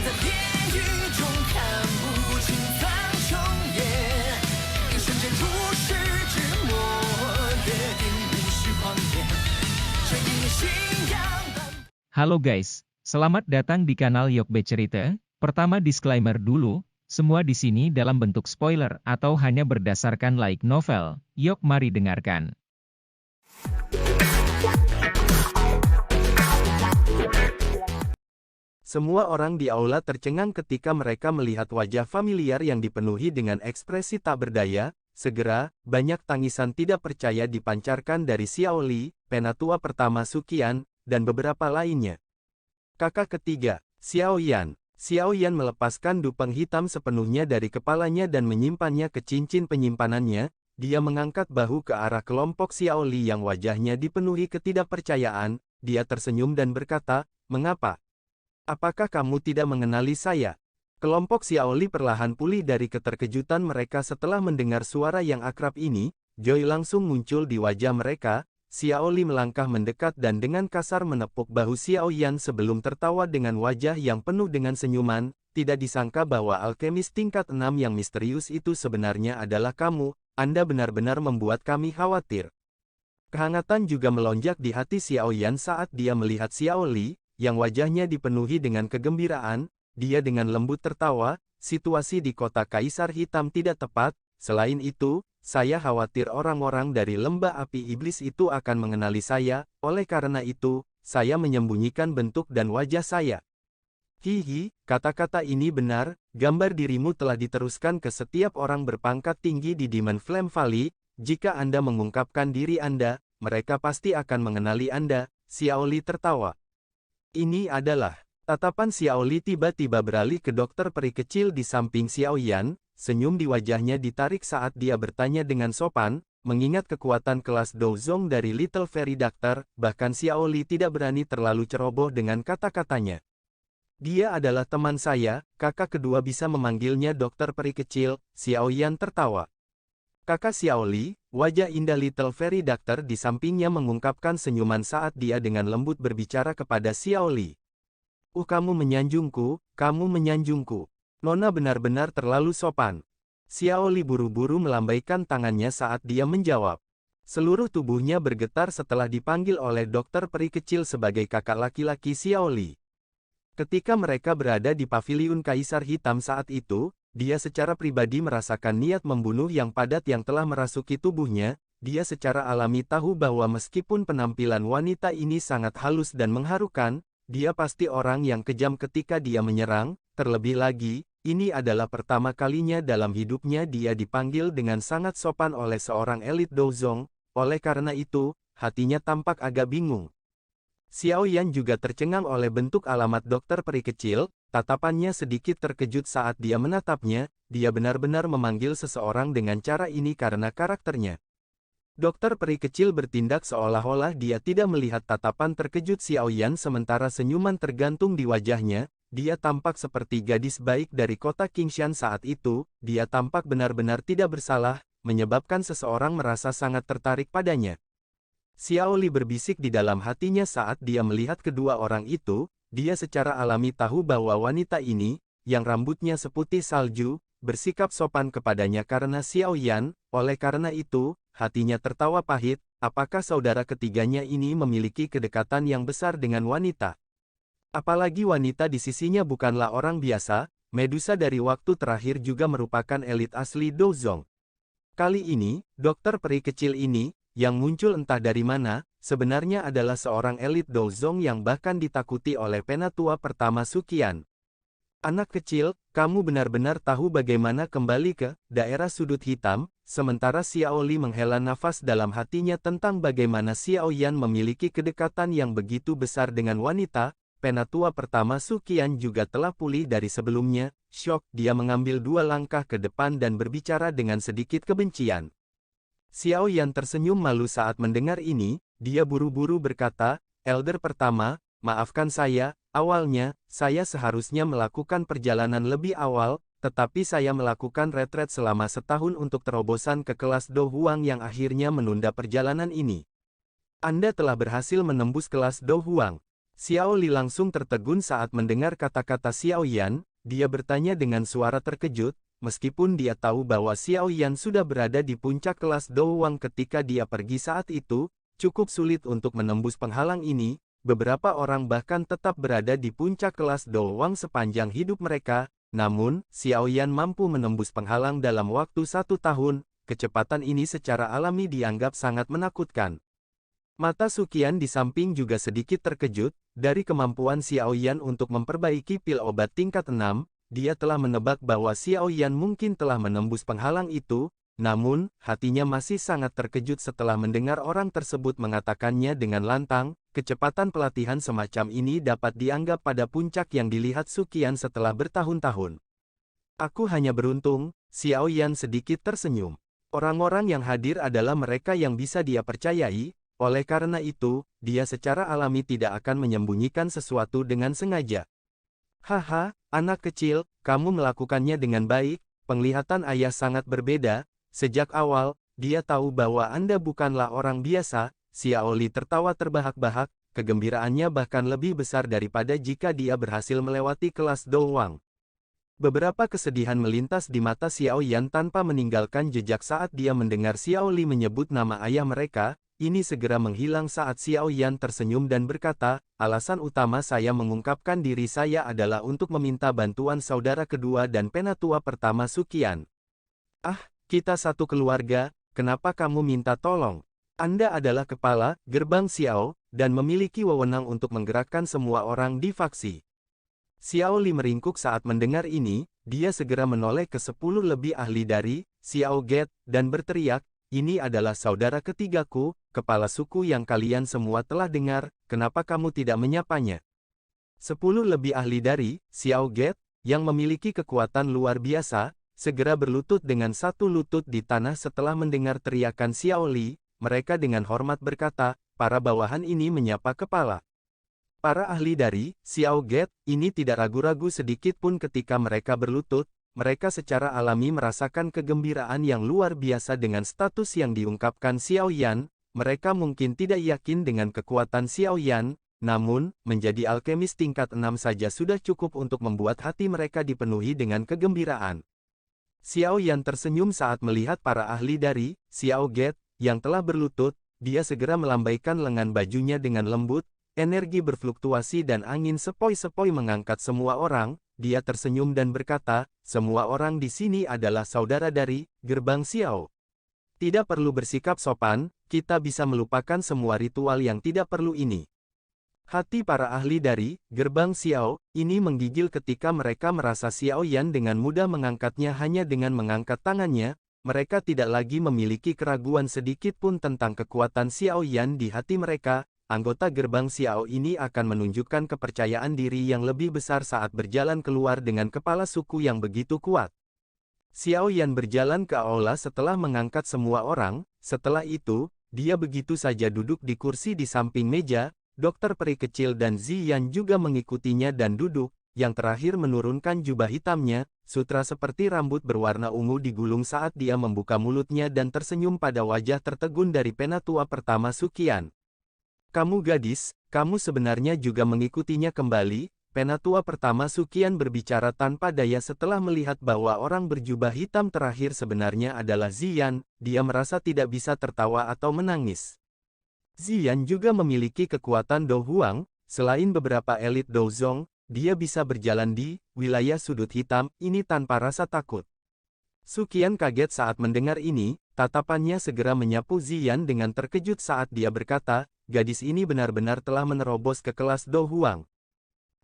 在地狱中看不清苍穹野，一瞬间如释之末，约定无需狂野，这一念信仰。 Halo guys, selamat datang di kanal Yokbe Cerita. Pertama disclaimer dulu, semua di sini dalam bentuk spoiler atau hanya berdasarkan light novel. Yok mari dengarkan. Semua orang di aula tercengang ketika mereka melihat wajah familiar yang dipenuhi dengan ekspresi tak berdaya. Segera, banyak tangisan tidak percaya dipancarkan dari Xiao Li, penatua pertama Suqian, dan beberapa lainnya. Kakak ketiga, Xiao Yan. Xiao Yan melepaskan dupeng hitam sepenuhnya dari kepalanya dan menyimpannya ke cincin penyimpanannya. Dia mengangkat bahu ke arah kelompok Xiao Li yang wajahnya dipenuhi ketidakpercayaan. Dia tersenyum dan berkata, "Mengapa? Apakah kamu tidak mengenali saya?" Kelompok Xiao Li perlahan pulih dari keterkejutan mereka setelah mendengar suara yang akrab ini. Joy langsung muncul di wajah mereka. Xiao Li melangkah mendekat dan dengan kasar menepuk bahu Xiao Yan sebelum tertawa dengan wajah yang penuh dengan senyuman. Tidak disangka bahwa alkemis tingkat 6 yang misterius itu sebenarnya adalah kamu. Anda benar-benar membuat kami khawatir. Kehangatan juga melonjak di hati Xiao Yan saat dia melihat Xiao Li, yang wajahnya dipenuhi dengan kegembiraan. Dia dengan lembut tertawa. Situasi di kota Kaisar Hitam tidak tepat. Selain itu, saya khawatir orang-orang dari lembah api iblis itu akan mengenali saya. Oleh karena itu, saya menyembunyikan bentuk dan wajah saya. Hihi, kata-kata ini benar. Gambar dirimu telah diteruskan ke setiap orang berpangkat tinggi di Demon Flame Valley. Jika Anda mengungkapkan diri Anda, mereka pasti akan mengenali Anda. Xiao Li tertawa. Ini adalah. Tatapan Xiao Li tiba-tiba beralih ke dokter peri kecil di samping Xiao Yan. Senyum di wajahnya ditarik saat dia bertanya dengan sopan, mengingat kekuatan kelas Douzong dari Little Fairy Doctor. Bahkan Xiao Li tidak berani terlalu ceroboh dengan kata-katanya. Dia adalah teman saya. Kakak kedua bisa memanggilnya dokter peri kecil. Xiao Yan tertawa. Kakak Xiao Li, wajah indah Little Fairy Doctor di sampingnya mengungkapkan senyuman saat dia dengan lembut berbicara kepada Xiao Li. Kamu menyanjungku, kamu menyanjungku. Nona benar-benar terlalu sopan. Xiao Li buru-buru melambaikan tangannya saat dia menjawab. Seluruh tubuhnya bergetar setelah dipanggil oleh dokter peri kecil sebagai kakak laki-laki Xiao Li. Ketika mereka berada di paviliun Kaisar Hitam saat itu, dia secara pribadi merasakan niat membunuh yang padat yang telah merasuki tubuhnya. Dia secara alami tahu bahwa meskipun penampilan wanita ini sangat halus dan mengharukan, dia pasti orang yang kejam ketika dia menyerang. Terlebih lagi, ini adalah pertama kalinya dalam hidupnya dia dipanggil dengan sangat sopan oleh seorang elit Douzong. Oleh karena itu, hatinya tampak agak bingung. Xiao Yan juga tercengang oleh bentuk alamat dokter peri kecil. Tatapannya sedikit terkejut saat dia menatapnya. Dia benar-benar memanggil seseorang dengan cara ini karena karakternya. Dokter peri kecil bertindak seolah-olah dia tidak melihat tatapan terkejut Xiao Yan sementara senyuman tergantung di wajahnya. Dia tampak seperti gadis baik dari kota Qingshan saat itu. Dia tampak benar-benar tidak bersalah, menyebabkan seseorang merasa sangat tertarik padanya. Xiao Li berbisik di dalam hatinya saat dia melihat kedua orang itu. Dia secara alami tahu bahwa wanita ini, yang rambutnya seputih salju, bersikap sopan kepadanya karena Xiao Yan. Oleh karena itu, hatinya tertawa pahit. Apakah saudara ketiganya ini memiliki kedekatan yang besar dengan wanita? Apalagi wanita di sisinya bukanlah orang biasa. Medusa dari waktu terakhir juga merupakan elit asli Douzong. Kali ini, dokter peri kecil ini, yang muncul entah dari mana, sebenarnya adalah seorang elit Douzong yang bahkan ditakuti oleh penatua pertama Suqian. Anak kecil, kamu benar-benar tahu bagaimana kembali ke daerah sudut hitam. Sementara Xiao Li menghela nafas dalam hatinya tentang bagaimana Xiao Yan memiliki kedekatan yang begitu besar dengan wanita. Penatua pertama Suqian juga telah pulih dari sebelumnya. Syok, dia mengambil 2 langkah ke depan dan berbicara dengan sedikit kebencian. Xiao Yan tersenyum malu saat mendengar ini. Dia buru-buru berkata, "Elder pertama, maafkan saya. Awalnya, saya seharusnya melakukan perjalanan lebih awal, tetapi saya melakukan retret selama setahun untuk terobosan ke kelas Do Huang yang akhirnya menunda perjalanan ini. Anda telah berhasil menembus kelas Do Huang. Xiao Li langsung tertegun saat mendengar kata-kata Xiao Yan, dia bertanya dengan suara terkejut, meskipun dia tahu bahwa Xiao Yan sudah berada di puncak kelas Douwang ketika dia pergi saat itu, cukup sulit untuk menembus penghalang ini, beberapa orang bahkan tetap berada di puncak kelas Douwang sepanjang hidup mereka, namun, Xiao Yan mampu menembus penghalang dalam waktu 1 tahun, kecepatan ini secara alami dianggap sangat menakutkan. Mata Suqian di samping juga sedikit terkejut, dari kemampuan Xiao Yan untuk memperbaiki pil obat tingkat 6, dia telah menebak bahwa Xiao Yan mungkin telah menembus penghalang itu, namun, hatinya masih sangat terkejut setelah mendengar orang tersebut mengatakannya dengan lantang, kecepatan pelatihan semacam ini dapat dianggap pada puncak yang dilihat Suqian setelah bertahun-tahun. Aku hanya beruntung, Xiao Yan sedikit tersenyum. Orang-orang yang hadir adalah mereka yang bisa dia percayai, oleh karena itu, dia secara alami tidak akan menyembunyikan sesuatu dengan sengaja. Haha, anak kecil, kamu melakukannya dengan baik, penglihatan ayah sangat berbeda, sejak awal, dia tahu bahwa Anda bukanlah orang biasa, Xiao Li tertawa terbahak-bahak, kegembiraannya bahkan lebih besar daripada jika dia berhasil melewati kelas Douwang. Beberapa kesedihan melintas di mata Xiao Yan tanpa meninggalkan jejak saat dia mendengar Xiao Li menyebut nama ayah mereka. Ini segera menghilang saat Xiao Yan tersenyum dan berkata, alasan utama saya mengungkapkan diri saya adalah untuk meminta bantuan saudara kedua dan penatua pertama Suqian. Ah, kita satu keluarga, kenapa kamu minta tolong? Anda adalah kepala, gerbang Xiao, dan memiliki wewenang untuk menggerakkan semua orang di faksi. Xiao Li meringkuk saat mendengar ini, dia segera menoleh ke 10 lebih ahli dari Xiao Get, dan berteriak, ini adalah saudara ketigaku, kepala suku yang kalian semua telah dengar, kenapa kamu tidak menyapanya? 10 lebih ahli dari Xiao Get, yang memiliki kekuatan luar biasa, segera berlutut dengan satu lutut di tanah setelah mendengar teriakan Xiao Li, mereka dengan hormat berkata, para bawahan ini menyapa kepala. Para ahli dari Xiao Get, ini tidak ragu-ragu sedikit pun ketika mereka berlutut, mereka secara alami merasakan kegembiraan yang luar biasa dengan status yang diungkapkan Xiao Yan, mereka mungkin tidak yakin dengan kekuatan Xiao Yan, namun, menjadi alkemis tingkat 6 saja sudah cukup untuk membuat hati mereka dipenuhi dengan kegembiraan. Xiao Yan tersenyum saat melihat para ahli dari Xiao Get, yang telah berlutut, dia segera melambaikan lengan bajunya dengan lembut, energi berfluktuasi dan angin sepoi-sepoi mengangkat semua orang. Dia tersenyum dan berkata, semua orang di sini adalah saudara dari gerbang Xiao. Tidak perlu bersikap sopan, kita bisa melupakan semua ritual yang tidak perlu ini. Hati para ahli dari gerbang Xiao ini menggigil ketika mereka merasa Xiao Yan dengan mudah mengangkatnya hanya dengan mengangkat tangannya, mereka tidak lagi memiliki keraguan sedikit pun tentang kekuatan Xiao Yan di hati mereka. Anggota gerbang Xiao ini akan menunjukkan kepercayaan diri yang lebih besar saat berjalan keluar dengan kepala suku yang begitu kuat. Xiao Yan berjalan ke aula setelah mengangkat semua orang, setelah itu, dia begitu saja duduk di kursi di samping meja, dokter peri kecil dan Ziyan juga mengikutinya dan duduk, yang terakhir menurunkan jubah hitamnya, sutra seperti rambut berwarna ungu digulung saat dia membuka mulutnya dan tersenyum pada wajah tertegun dari penatua pertama Suqian. Kamu gadis, kamu sebenarnya juga mengikutinya kembali, penatua pertama Suqian berbicara tanpa daya setelah melihat bahwa orang berjubah hitam terakhir sebenarnya adalah Ziyan, dia merasa tidak bisa tertawa atau menangis. Ziyan juga memiliki kekuatan Do Huang, selain beberapa elit Do Zong, dia bisa berjalan di wilayah sudut hitam ini tanpa rasa takut. Suqian kaget saat mendengar ini, tatapannya segera menyapu Ziyan dengan terkejut saat dia berkata, gadis ini benar-benar telah menerobos ke kelas Do Huang.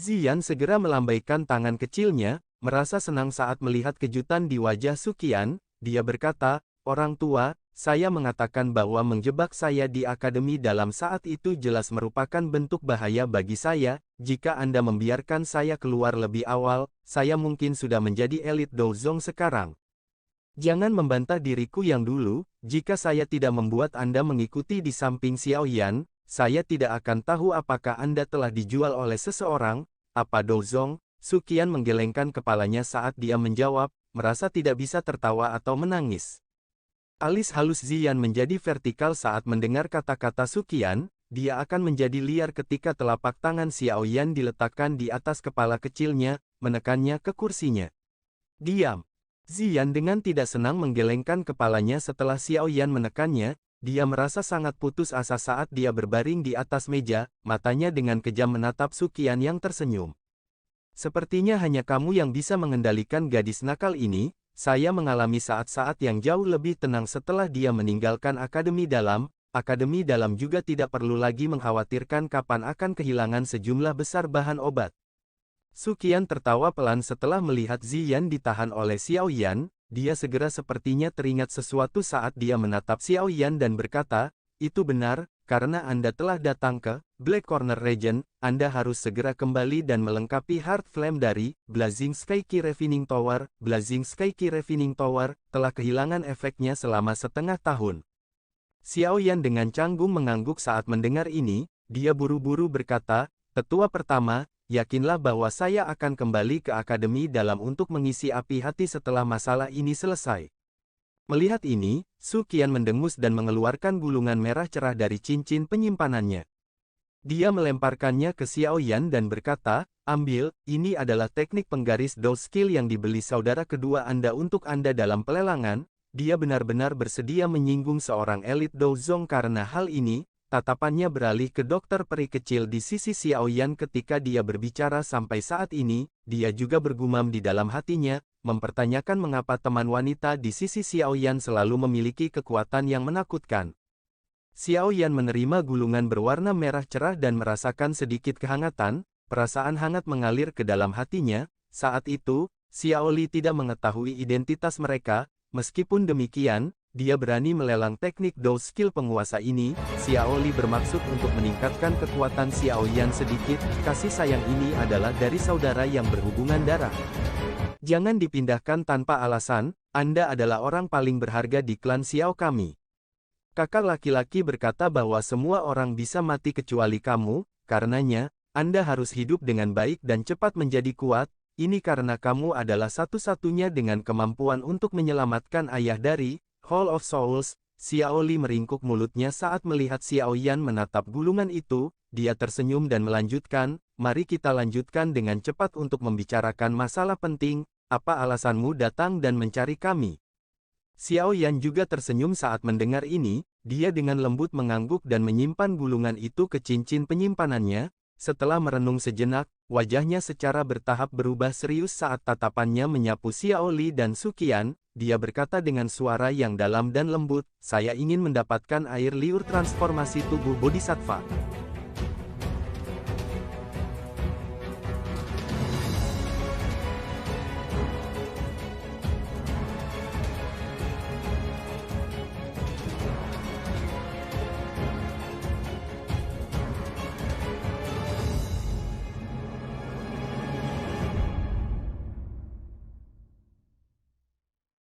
Ziyan segera melambaikan tangan kecilnya, merasa senang saat melihat kejutan di wajah Suqian, dia berkata, orang tua, saya mengatakan bahwa menjebak saya di akademi dalam saat itu jelas merupakan bentuk bahaya bagi saya, jika Anda membiarkan saya keluar lebih awal, saya mungkin sudah menjadi elit Do Zong sekarang. Jangan membantah diriku yang dulu, jika saya tidak membuat Anda mengikuti di samping Xiao Yan, saya tidak akan tahu apakah Anda telah dijual oleh seseorang, apa Do Zong. Suqian menggelengkan kepalanya saat dia menjawab, merasa tidak bisa tertawa atau menangis. Alis halus Ziyan menjadi vertikal saat mendengar kata-kata Suqian, dia akan menjadi liar ketika telapak tangan Xiao Yan diletakkan di atas kepala kecilnya, menekannya ke kursinya. Diam. Ziyan dengan tidak senang menggelengkan kepalanya setelah Xiao Yan menekannya, dia merasa sangat putus asa saat dia berbaring di atas meja, matanya dengan kejam menatap Suqian yang tersenyum. Sepertinya hanya kamu yang bisa mengendalikan gadis nakal ini. Saya mengalami saat-saat yang jauh lebih tenang setelah dia meninggalkan Akademi Dalam. Akademi Dalam juga tidak perlu lagi mengkhawatirkan kapan akan kehilangan sejumlah besar bahan obat. Suqian tertawa pelan setelah melihat Ziyan ditahan oleh Xiao Yan. Dia segera sepertinya teringat sesuatu saat dia menatap Xiao Yan dan berkata, "Itu benar, karena Anda telah datang ke Black Corner Region, Anda harus segera kembali dan melengkapi Heart Flame dari Blazing Sky Key Refining Tower." Blazing Sky Key Refining Tower telah kehilangan efeknya selama setengah tahun. Xiao Yan dengan canggung mengangguk saat mendengar ini. Dia buru-buru berkata, "Tetua pertama, yakinlah bahwa saya akan kembali ke Akademi Dalam untuk mengisi api hati setelah masalah ini selesai." Melihat ini, Suqian mendengus dan mengeluarkan gulungan merah cerah dari cincin penyimpanannya. Dia melemparkannya ke Xiao Yan dan berkata, "Ambil, ini adalah teknik penggaris Dou skill yang dibeli saudara kedua Anda untuk Anda dalam pelelangan." Dia benar-benar bersedia menyinggung seorang elit Dou Zong karena hal ini. Tatapannya beralih ke dokter peri kecil di sisi Xiao Yan ketika dia berbicara sampai saat ini. Dia juga bergumam di dalam hatinya, mempertanyakan mengapa teman wanita di sisi Xiao Yan selalu memiliki kekuatan yang menakutkan. Xiao Yan menerima gulungan berwarna merah cerah dan merasakan sedikit kehangatan. Perasaan hangat mengalir ke dalam hatinya. Saat itu, Xiao Li tidak mengetahui identitas mereka. Meskipun demikian, dia berani melelang teknik Dou skill penguasa ini. Xiao Li bermaksud untuk meningkatkan kekuatan Xiao Yan sedikit. Kasih sayang ini adalah dari saudara yang berhubungan darah. Jangan dipindahkan tanpa alasan. Anda adalah orang paling berharga di klan Xiao kami. Kakak laki-laki berkata bahwa semua orang bisa mati kecuali kamu. Karenanya, Anda harus hidup dengan baik dan cepat menjadi kuat. Ini karena kamu adalah satu-satunya dengan kemampuan untuk menyelamatkan ayah dari Hall of Souls. Xiao Li meringkuk mulutnya saat melihat Xiao Yan menatap gulungan itu. Dia tersenyum dan melanjutkan, "Mari kita lanjutkan dengan cepat untuk membicarakan masalah penting. Apa alasanmu datang dan mencari kami?" Xiao Yan juga tersenyum saat mendengar ini. Dia dengan lembut mengangguk dan menyimpan gulungan itu ke cincin penyimpanannya. Setelah merenung sejenak, wajahnya secara bertahap berubah serius saat tatapannya menyapu Xiao Li dan Suqian. Dia berkata dengan suara yang dalam dan lembut, "Saya ingin mendapatkan air liur transformasi tubuh Bodhisattva."